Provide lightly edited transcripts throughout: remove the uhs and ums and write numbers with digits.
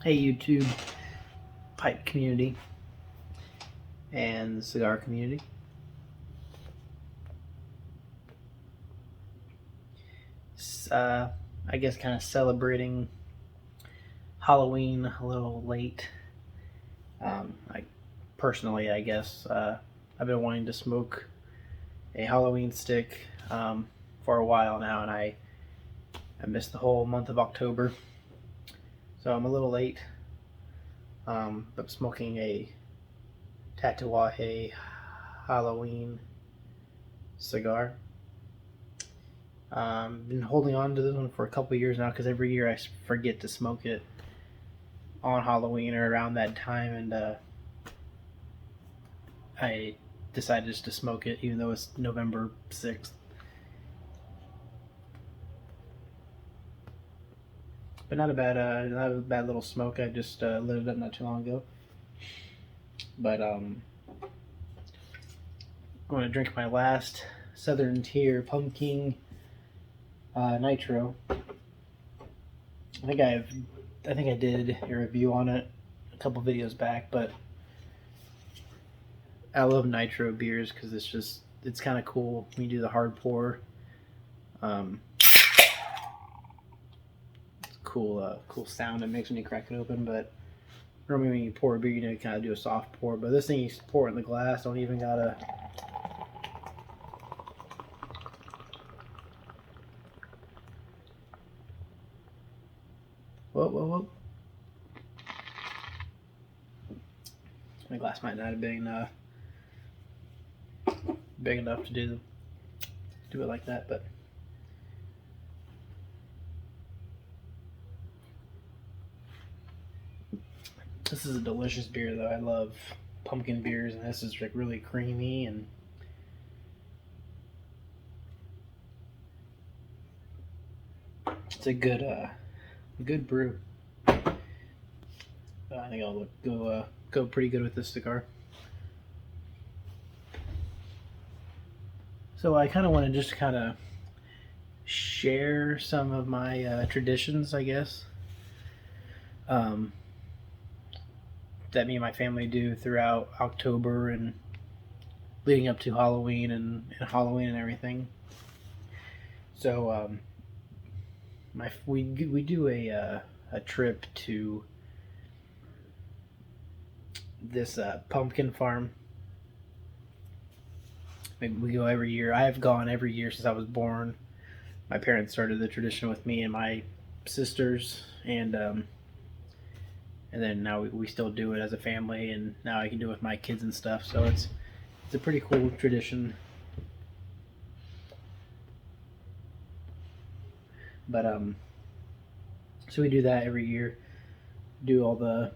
Hey YouTube pipe community and the cigar community. I guess kind of celebrating Halloween a little late. I guess I've been wanting to smoke a Halloween stick for a while now, and I missed the whole month of October, so I'm a little late. But smoking a Tatuaje Halloween cigar. Been holding on to this one for a couple years now because every year I forget to smoke it on Halloween or around that time, and I decided just to smoke it even though it's November 6th. But not a bad little smoke. I just lit it up not too long ago. But I'm going to drink my last Southern Tier Pumpkin Nitro. I think I did a review on it a couple videos back, but I love Nitro beers because it's kind of cool when you do the hard pour. It's cool sound it makes when you crack it open. But normally when you pour a beer, you kind of do a soft pour. But this thing you pour it in the glass. Don't even gotta. Whoa. My glass might not have been big enough to do it like that, but this is a delicious beer though. I love pumpkin beers, and this is like really creamy, and it's a good brew. I think I'll go pretty good with this cigar. So I kind of want to just kind of share some of my traditions, I guess, that me and my family do throughout October and leading up to Halloween and Halloween and everything. So we do a trip to this pumpkin farm. Maybe we go every year. I have gone every year since I was born. My parents started the tradition with me and my sisters, and then now we still do it as a family, and now I can do it with my kids and stuff. So it's a pretty cool tradition. But so we do that every year. Do all the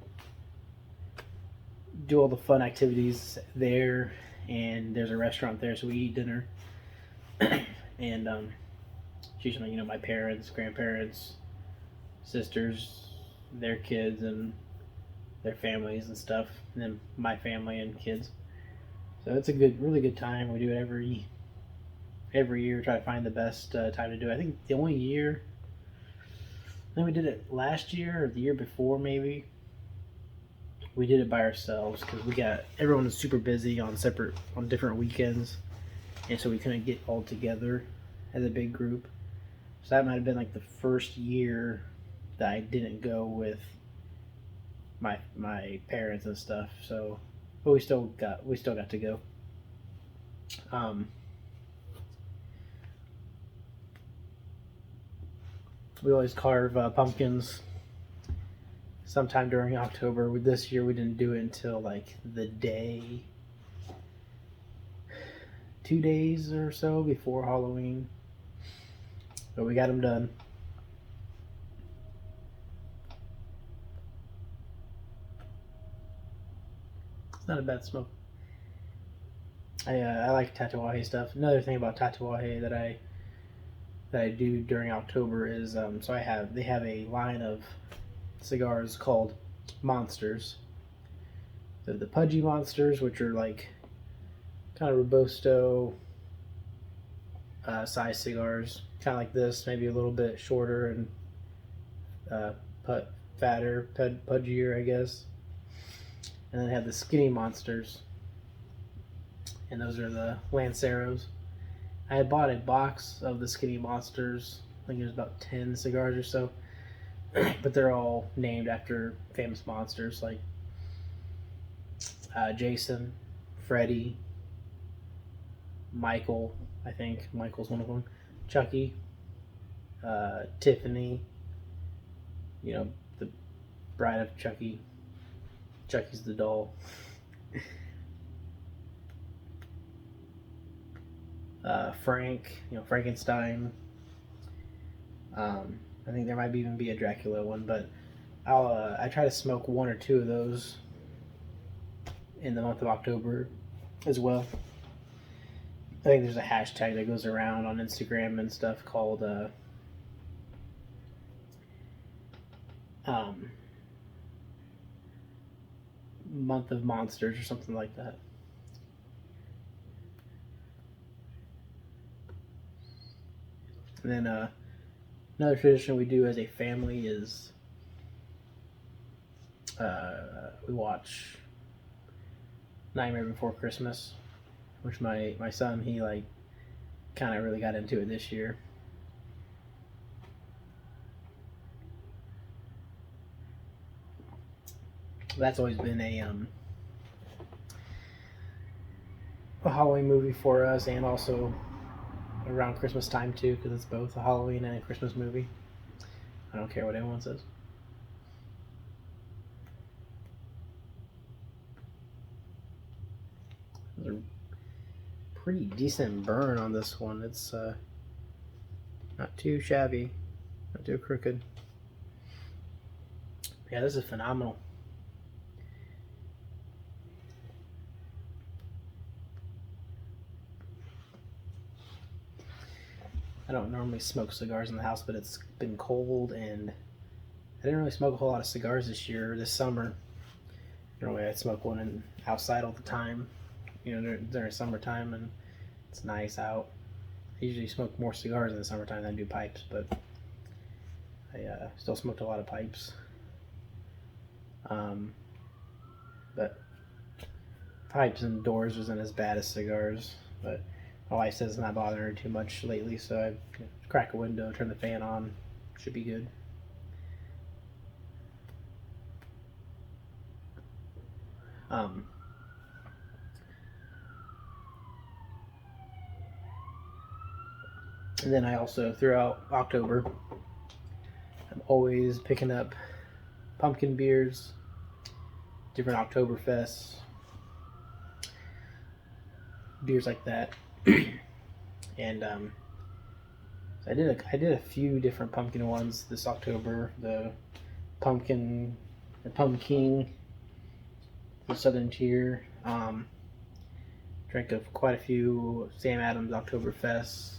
fun activities there, and there's a restaurant there, so we eat dinner. And usually, my parents, grandparents, sisters, their kids, and their families and stuff, and then my family and kids. So it's a really good time. We do it every year. Try to find the best time to do it. I think the only year, I think we did it last year or the year before maybe. We did it by ourselves because everyone was super busy on different weekends, and so we couldn't get all together as a big group. So that might have been like the first year that I didn't go with my parents and stuff. So, but we still got to go. We always carve pumpkins sometime during October. This year we didn't do it until like the day, 2 days or so before Halloween, but we got them done. It's not a bad smoke. I like Tatuaje stuff. Another thing about Tatuaje that I do during October is they have a line of cigars called Monsters. The Pudgy Monsters, which are like kind of Robusto size cigars, kind of like this, maybe a little bit shorter and fatter, pudgier, I guess. And then they have the skinny monsters, and those are the Lanceros. I had bought a box of the skinny monsters. I think there's about 10 cigars or so, but they're all named after famous monsters like Jason, Freddy, Michael. I think Michael's one of them. Chucky, Tiffany. You know, the bride of Chucky. Chucky's the doll. Frank, Frankenstein. I think there might even be a Dracula one, but I try to smoke one or two of those in the month of October as well. I think there's a hashtag that goes around on Instagram and stuff called Month of Monsters or something like that. And then another tradition we do as a family is we watch Nightmare Before Christmas, which my son, he like kind of really got into it this year. That's always been a Halloween movie for us, and also around Christmas time too, because it's both a Halloween and a Christmas movie. I don't care what anyone says. There's a pretty decent burn on this one. It's not too shabby, not too crooked. Yeah, this is phenomenal. I don't normally smoke cigars in the house, but it's been cold, and I didn't really smoke a whole lot of cigars this summer. Normally I'd smoke one outside all the time, during summertime, and it's nice out. I usually smoke more cigars in the summertime than I do pipes, but I still smoked a lot of pipes. But pipes indoors isn't as bad as cigars, but my wife says it's not bothering her too much lately, so I crack a window, turn the fan on, should be good. And then I also, throughout October, I'm always picking up pumpkin beers, different Oktoberfests, beers like that. And so I did a few different pumpkin ones this October. The Pumking, the Southern Tier. Drank quite a few Sam Adams Oktoberfests.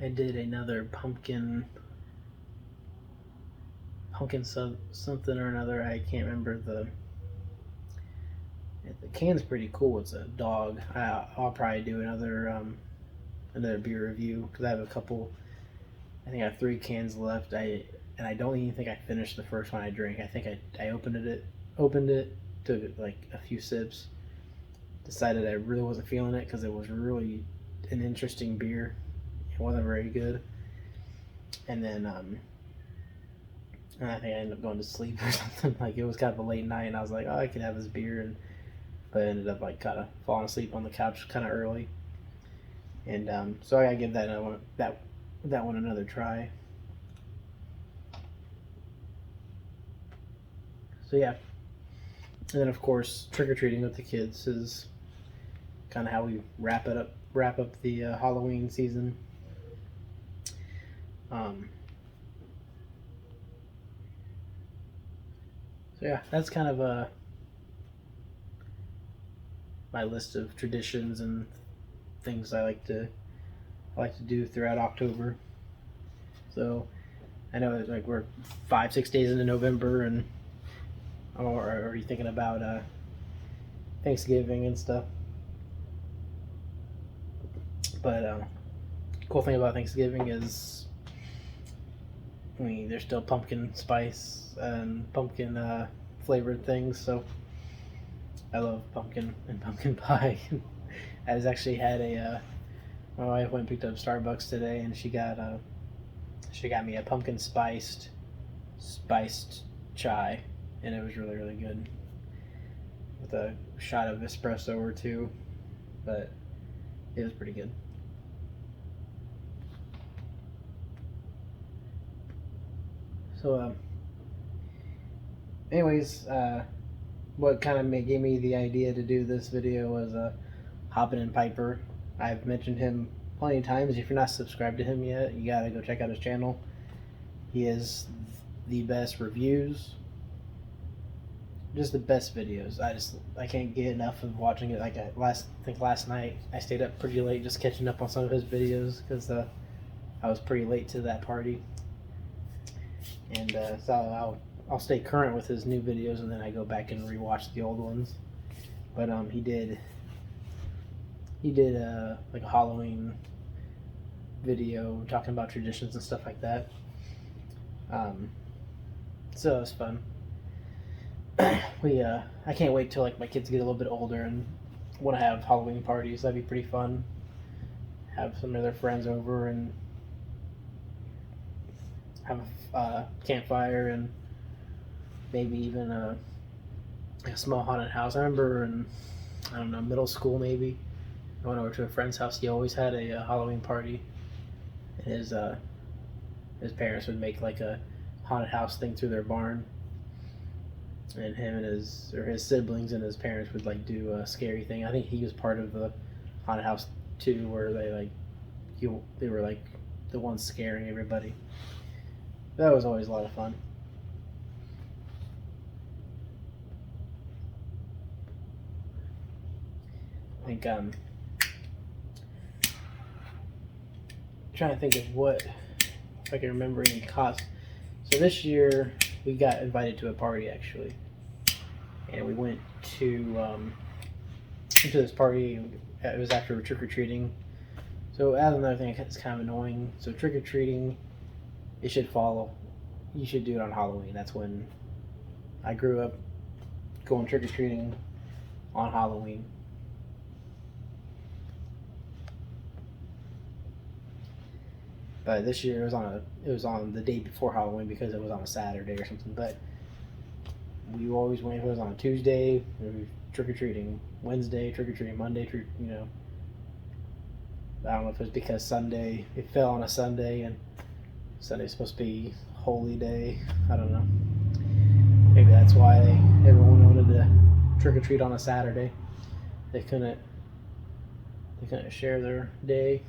I did another pumpkin something or another. I can't remember the can's pretty cool. It's a dog. I'll probably do another beer review because I have a couple. I think I have 3 cans left. I don't even think I finished the first one I drank. I think I opened it, took like a few sips, decided I really wasn't feeling it because it was really an interesting beer. It wasn't very good, and then I think I ended up going to sleep or something. Like, it was kind of a late night, and I was like, oh, I could have this beer, but I ended up like kind of falling asleep on the couch kind of early. And so I gotta give that one another try. So yeah, and then of course trick or treating with the kids is kind of how we wrap up the Halloween season. So yeah, that's kind of my list of traditions and things I like to do throughout October. So I know it's like we're 5-6 days into November, and I'm already thinking about Thanksgiving and stuff. But cool thing about Thanksgiving is, I mean, there's still pumpkin spice and pumpkin flavored things. So I love pumpkin and pumpkin pie. I was actually had my wife went and picked up Starbucks today, and she got me a pumpkin spiced chai, and it was really, really good with a shot of espresso or two, but it was pretty good. So anyways, what kind of gave me the idea to do this video was Hobbiton Piper. I've mentioned him plenty of times. If you're not subscribed to him yet, you gotta go check out his channel. He has the best reviews, just the best videos. I can't get enough of watching it. Like I think last night I stayed up pretty late just catching up on some of his videos because I was pretty late to that party, and so I'll stay current with his new videos, and then I go back and rewatch the old ones. But he did like a Halloween video talking about traditions and stuff like that. So it was fun. I can't wait till like my kids get a little bit older and want to have Halloween parties. That'd be pretty fun. Have some of their friends over and have a campfire and maybe even a small haunted house. I remember in, I don't know, middle school maybe, I went over to a friend's house. He always had a Halloween party, and his parents would make like a haunted house thing through their barn, and him and his siblings and his parents would like do a scary thing. I think he was part of the haunted house too, where they were like the ones scaring everybody. That was always a lot of fun. I think trying to think of what, if I can remember any costs. So this year we got invited to a party actually, and we went to this party. It was after trick or treating. So as another thing, it's kind of annoying. So trick or treating, you should do it on Halloween. That's when I grew up going trick or treating, on Halloween. But this year it was on the day before Halloween because it was on a Saturday or something. But we always went, if it was on a Tuesday, trick or treating. Wednesday trick or treating. Monday I don't know if it was because Sunday, it fell on a Sunday, and Sunday's supposed to be holy day. I don't know. Maybe that's why everyone wanted to trick or treat on a Saturday. They couldn't share their day.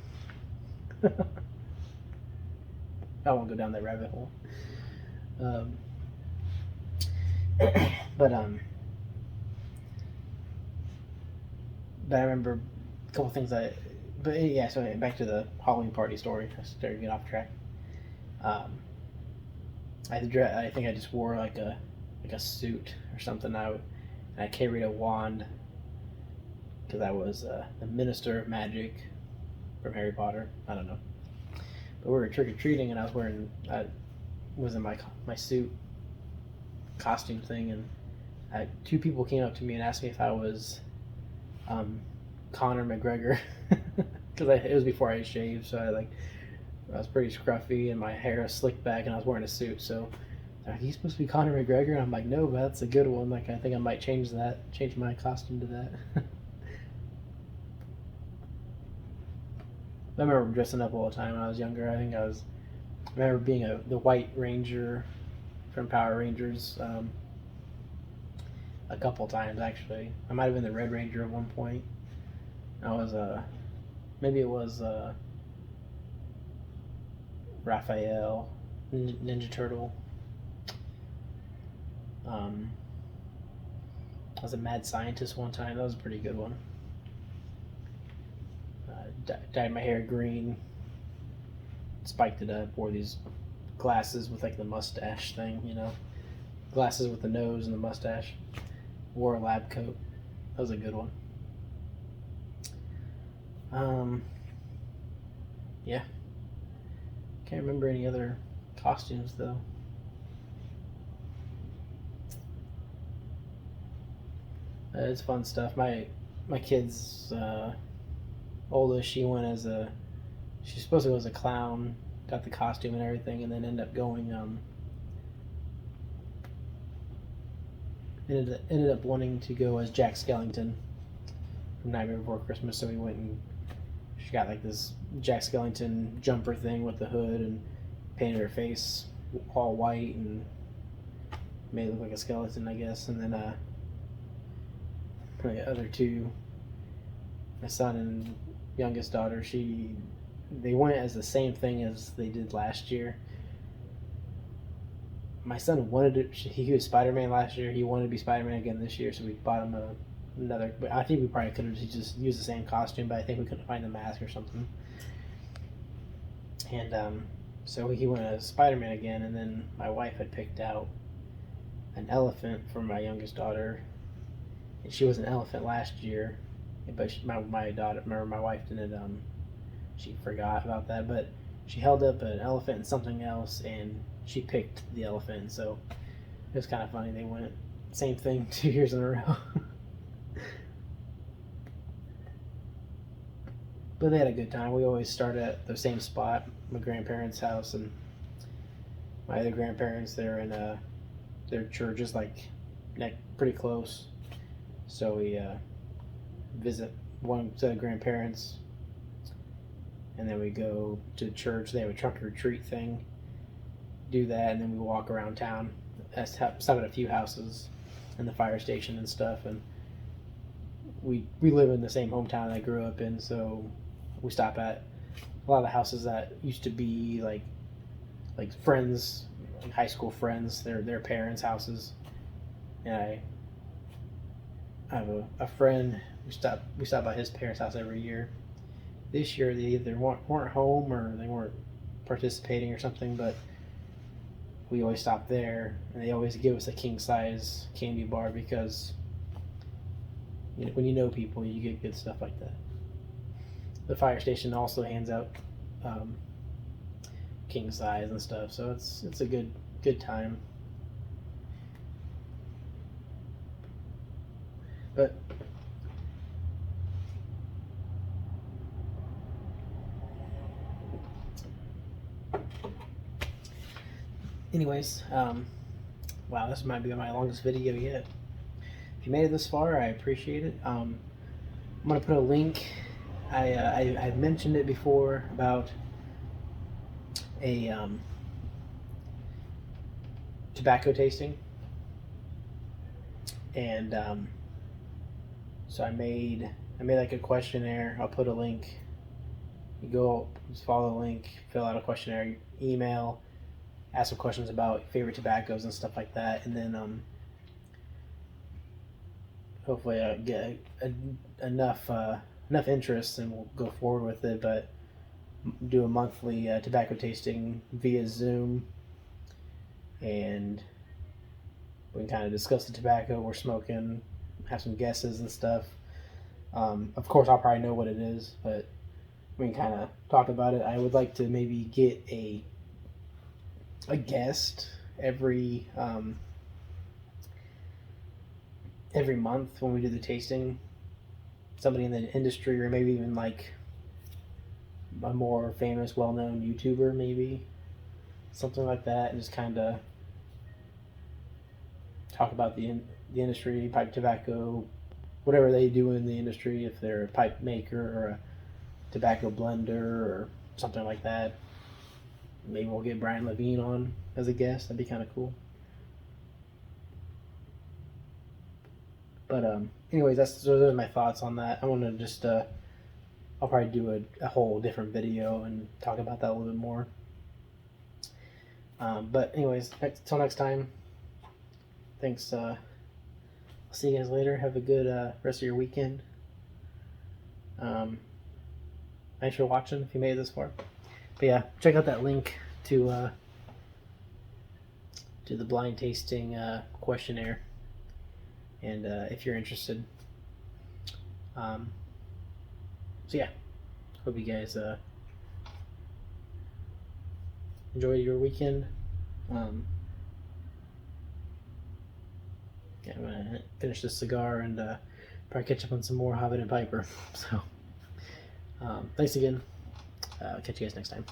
I won't go down that rabbit hole. But I remember a couple things but yeah, so back to the Halloween party story. I started to get off track. I think I just wore like a suit or something. I carried a wand because I was the Minister of Magic from Harry Potter. I don't know. But we were trick or treating, and I was in my suit costume thing, and two people came up to me and asked me if I was Conor McGregor, because it was before I shaved, so I was pretty scruffy and my hair was slicked back, and I was wearing a suit. So they're like, "Are you supposed to be Conor McGregor?" And I'm like, "No, but that's a good one. Like, I think I might change my costume to that." I remember dressing up all the time when I was younger. I remember being the White Ranger from Power Rangers a couple times actually. I might have been the Red Ranger at one point. I was maybe it was Raphael, Ninja Turtle. I was a Mad Scientist one time. That was a pretty good one. Dyed my hair green, spiked it up, wore these glasses with like the mustache thing, glasses with the nose and the mustache, wore a lab coat. That was a good one. yeah, can't remember any other costumes though. It's fun stuff. My kids, oldest, she went as a she's supposed to go as a clown, got the costume and everything, and then ended up going ended up wanting to go as Jack Skellington from Nightmare Before Christmas. So we went and she got like this Jack Skellington jumper thing with the hood and painted her face all white and made it look like a skeleton, I guess. And then the other two, my son and youngest daughter, they went as the same thing as they did last year. My son wanted to. He was Spider-Man last year. He wanted to be Spider-Man again this year, so we bought him another. But I think we probably could have just used the same costume, but I think we couldn't find the mask or something. And so he went as Spider-Man again, and then my wife had picked out an elephant for my youngest daughter. And she was an elephant last year, but my daughter, my wife didn't. She forgot about that, but she held up an elephant and something else, and she picked the elephant. So it was kind of funny. They went same thing 2 years in a row. But they had a good time. We always start at the same spot, my grandparents' house, and my other grandparents. They're in their church is like pretty close. So we visit one set of grandparents, and then we go to church. They have a trunk or treat thing. Do that, and then we walk around town. Stop at a few houses and the fire station and stuff. And we live in the same hometown I grew up in, so we stop at a lot of the houses that used to be like friends, like high school friends, their parents' houses. And I have a friend. We stop by his parents' house every year. This year they either weren't home or they weren't participating or something, but we always stop there, and they always give us a king size candy bar because when you know people, you get good stuff like that. The fire station also hands out king size and stuff, so it's a good time. But anyways, wow, this might be my longest video yet. If you made it this far, I appreciate it. I'm gonna put a link. I've mentioned it before about a tobacco tasting, and so I made like a questionnaire. I'll put a link. You go, just follow the link, fill out a questionnaire, email, ask some questions about favorite tobaccos and stuff like that, and then hopefully I get enough interest, and we'll go forward with it. But do a monthly tobacco tasting via Zoom, and we can kind of discuss the tobacco we're smoking, have some guesses and stuff. Of course, I'll probably know what it is, but we can kind of talk about it. I would like to maybe get a guest every month when we do the tasting. Somebody in the industry, or maybe even like a more famous, well-known YouTuber, maybe something like that, and just kind of talk about the industry, pipe tobacco, whatever they do in the industry. If they're a pipe maker or a tobacco blender or something like that, maybe we'll get Brian Levine on as a guest. That'd be kind of cool. But anyways, those are my thoughts on that. I want to just I'll probably do a whole different video and talk about that a little bit more. But anyways, till next time. Thanks. I'll see you guys later. Have a good rest of your weekend. Thanks for watching if you made it this far. But yeah, check out that link to the blind tasting questionnaire, and if you're interested. So yeah, hope you guys enjoy your weekend. Yeah, I'm gonna finish this cigar and probably catch up on some more Hobbit and Piper. So, thanks again. Catch you guys next time.